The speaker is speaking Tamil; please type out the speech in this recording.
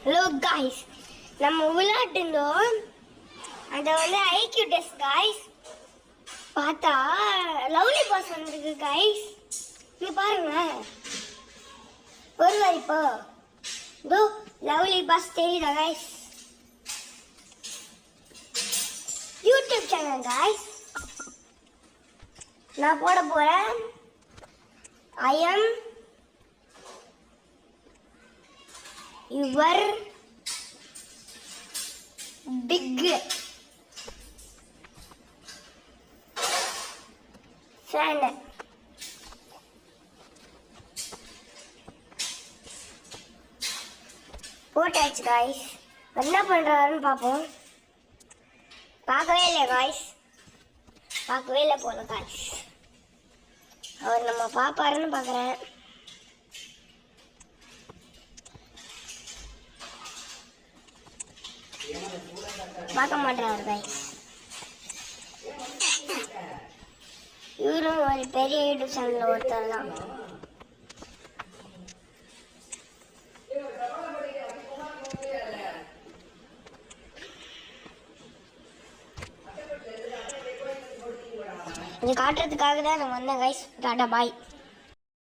ஹலோ காய்ஸ், நம்ம விளையாட்டுந்தோம். அதை வந்து ஐக்யூ டெஸ்ட் காய்ஸ். பார்த்தா லவ்லி பாஸ் வந்துருக்கு காய்ஸ். நீ பாருங்க, ஒரு இப்போ இதோ லவ்லி பாஸ் தெரியுதா காய்ஸ்? YouTube channel guys. நான் போட போறேன். I am your big fan. போட்டாச்சு காய்ஸ். என்ன பண்றாருன்னு பார்ப்போம். பார்க்கவே இல்லை காய்ஸ், பார்க்கவே இல்லை போல காய்ஸ். அவர் நம்ம பார்ப்பாருன்னு பார்க்குறேன். பார்க்க மாட்டாரு காய்ஸ். இவரும் ஒரு பெரிய யூடியூப் சேனல் ஒருத்தர் தான். இது காட்டுறதுக்காக தான் நான் வந்தேன் கைஸ். டாடா பாய்.